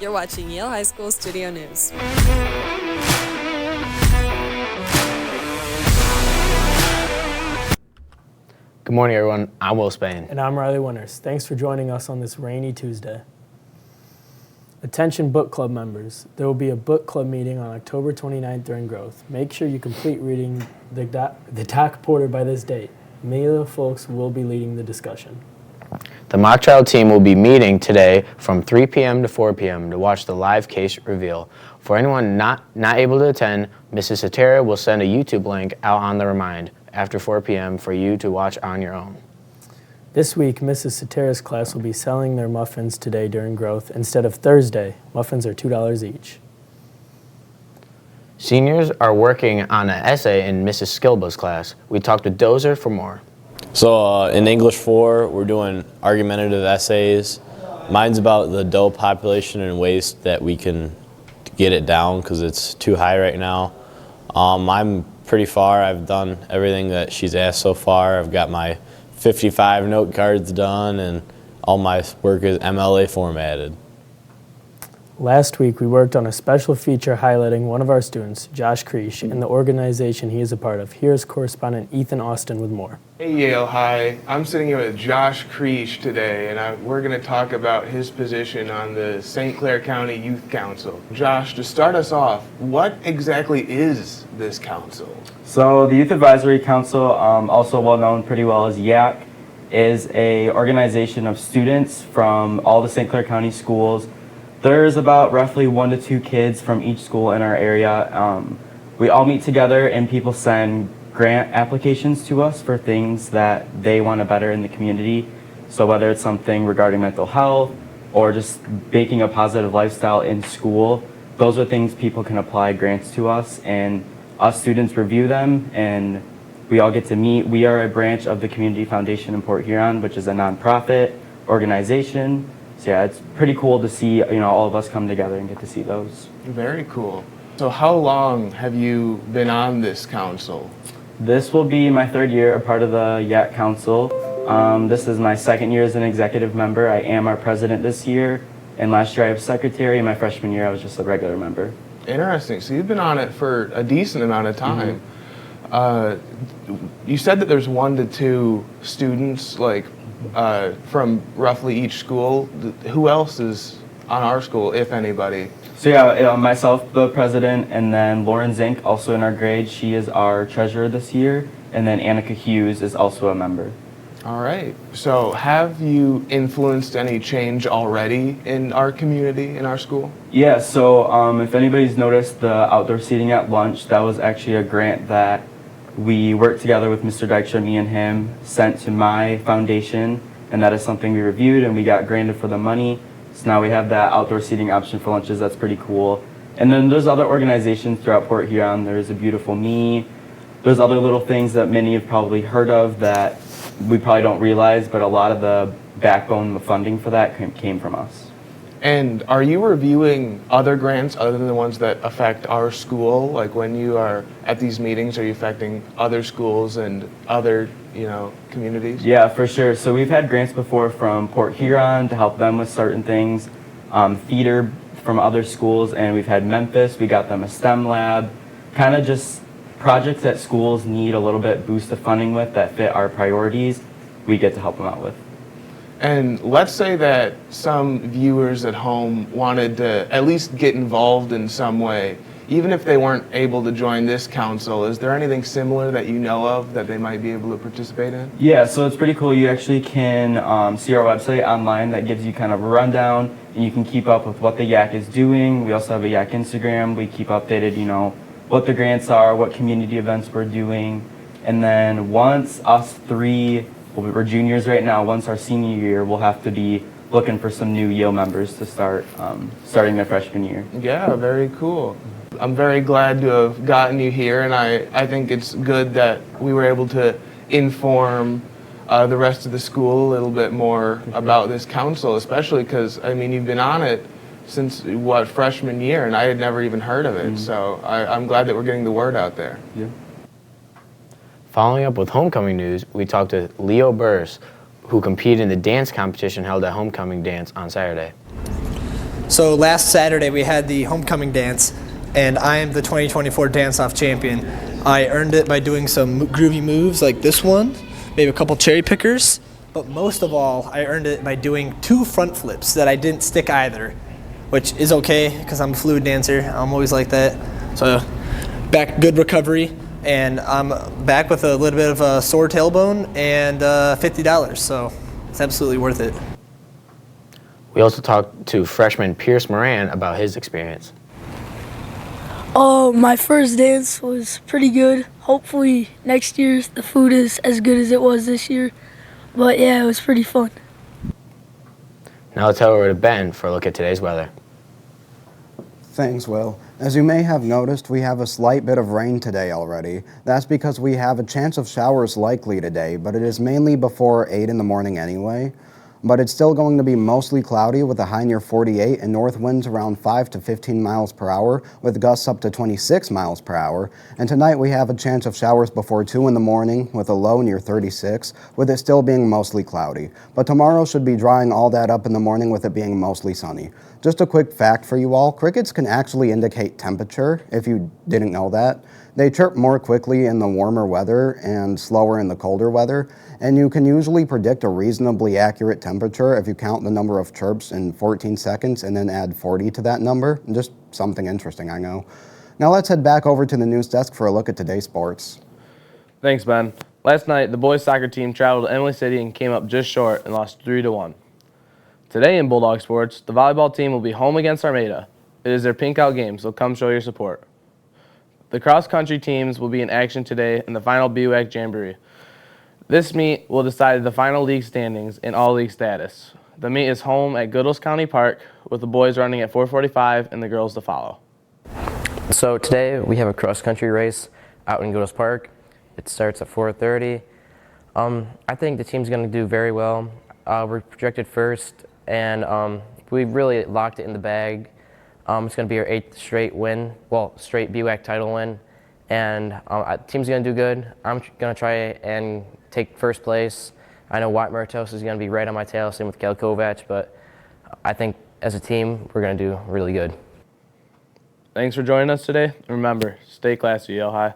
You're watching Yale High School Studio News. Good morning, everyone. I'm Will Spain. And I'm Riley Winters. Thanks for joining us on this rainy Tuesday. Attention book club members. There will be a book club meeting on October 29th during Growth. Make sure you complete reading the Doc Porter by this date. Amelia Folks will be leading the discussion. The mock trial team will be meeting today from 3 p.m. to 4 p.m. to watch the live case reveal. For anyone not able to attend, Mrs. Satera will send a YouTube link out on the remind after 4 p.m. for you to watch on your own. This week, Mrs. Satera's class will be selling their muffins today during Growth instead of Thursday. Muffins are $2 each. Seniors are working on an essay in Mrs. Skilba's class. We talked with Dozer for more. So in English 4, we're doing argumentative essays. Mine's about the doe population and ways that we can get it down because it's too high right now. I'm pretty far. I've done everything that she's asked so far. I've got my 55 note cards done and all my work is MLA formatted. Last week, we worked on a special feature highlighting one of our students, Josh Creesh, and the organization he is a part of. Here's correspondent Ethan Austin with more. Hey Yale High, I'm sitting here with Josh Creesh today, and we're going to talk about his position on the St. Clair County Youth Council. Josh, to start us off, what exactly is this council? So the Youth Advisory Council, also well known pretty well as YAC, is a organization of students from all the St. Clair County schools. There's about roughly 1 to 2 kids from each school in our area. We all meet together and people send grant applications to us for things that they want to better in the community. So whether it's something regarding mental health or just making a positive lifestyle in school, those are things people can apply grants to us, and us students review them and we all get to meet. We are a branch of the Community Foundation in Port Huron, which is a nonprofit organization. So yeah, it's pretty cool to see, all of us come together and get to see those. Very cool. So how long have you been on this council? This will be my 3rd year, a part of the YAC Council. This is my 2nd year as an executive member. I am our president this year, and last year I was secretary, and my freshman year I was just a regular member. Interesting. So you've been on it for a decent amount of time. You said that there's 1 to 2 students, from roughly each school. Who else is on our school, if anybody? So yeah, myself, the president, and then Lauren Zink, also in our grade. She is our treasurer this year, and then Annika Hughes is also a member. All right. So have you influenced any change already in our community, in our school? Yeah, so if anybody's noticed the outdoor seating at lunch, that was actually a grant that we worked together with Mr. Dykstra, me and him, sent to my foundation, and that is something we reviewed and we got granted for the money. So now we have that outdoor seating option for lunches. That's pretty cool. And then there's other organizations throughout Port Huron. There's A Beautiful Me. There's other little things that many have probably heard of that we probably don't realize, but a lot of the backbone of funding for that came from us. And are you reviewing other grants other than the ones that affect our school? Like when you are at these meetings, are you affecting other schools and other, communities? Yeah, for sure. So we've had grants before from Port Huron to help them with certain things, theater from other schools, and we've had Memphis. We got them a STEM lab, kind of just projects that schools need a little bit boost of funding with that fit our priorities. We get to help them out with. And let's say that some viewers at home wanted to at least get involved in some way, even if they weren't able to join this council. Is there anything similar that you know of that they might be able to participate in? Yeah, so it's pretty cool. You actually can see our website online that gives you kind of a rundown, and you can keep up with what the YAC is doing. We also have a YAC Instagram. We keep updated, what the grants are, what community events we're doing. And then once us 3, we're juniors right now, once our senior year, we'll have to be looking for some new Yale members to start starting their freshman year. Yeah, very cool. I'm very glad to have gotten you here, and I think it's good that we were able to inform the rest of the school a little bit more about this council, especially because, you've been on it since, freshman year, and I had never even heard of it. So I'm glad that we're getting the word out there. Yeah. Following up with homecoming news, we talked to Leo Burris, who competed in the dance competition held at Homecoming Dance on Saturday. So last Saturday we had the homecoming dance, and I am the 2024 dance-off champion. I earned it by doing some groovy moves like this one, maybe a couple cherry pickers, but most of all, I earned it by doing 2 front flips that I didn't stick either, which is okay because I'm a fluid dancer. I'm always like that. So good recovery, and I'm back with a little bit of a sore tailbone and $50, so it's absolutely worth it. We also talked to freshman Pierce Moran about his experience. Oh, my first dance was pretty good. Hopefully next year the food is as good as it was this year. But yeah, it was pretty fun. Now let's head over to Ben for a look at today's weather. Thanks, Will. As you may have noticed, we have a slight bit of rain today already. That's because we have a chance of showers likely today, but it is mainly before 8 in the morning anyway. But it's still going to be mostly cloudy with a high near 48 and north winds around 5 to 15 miles per hour with gusts up to 26 miles per hour. And tonight we have a chance of showers before 2 in the morning with a low near 36, with it still being mostly cloudy. But tomorrow should be drying all that up in the morning with it being mostly sunny. Just a quick fact for you all, crickets can actually indicate temperature, if you didn't know that. They chirp more quickly in the warmer weather and slower in the colder weather, and you can usually predict a reasonably accurate temperature if you count the number of chirps in 14 seconds and then add 40 to that number. Just something interesting, I know. Now let's head back over to the news desk for a look at today's sports. Thanks, Ben. Last night, the boys soccer team traveled to Emily City and came up just short and lost 3-1. Today in Bulldog sports, the volleyball team will be home against Armada. It is their pink out game, so come show your support. The cross-country teams will be in action today in the final BWAC Jamboree. This meet will decide the final league standings and all league status. The meet is home at Goodles County Park, with the boys running at 4:45 and the girls to follow. So today we have a cross-country race out in Goodles Park. It starts at 4:30. I think the team's going to do very well. We're projected first, and we really locked it in the bag. It's going to be our 8th straight win, straight BWAC title win, and the team's going to do good. I'm going to try and take first place. I know Watt Meritos is going to be right on my tail, same with Kel Kovac, but I think as a team, we're going to do really good. Thanks for joining us today. Remember, stay classy, Yale High.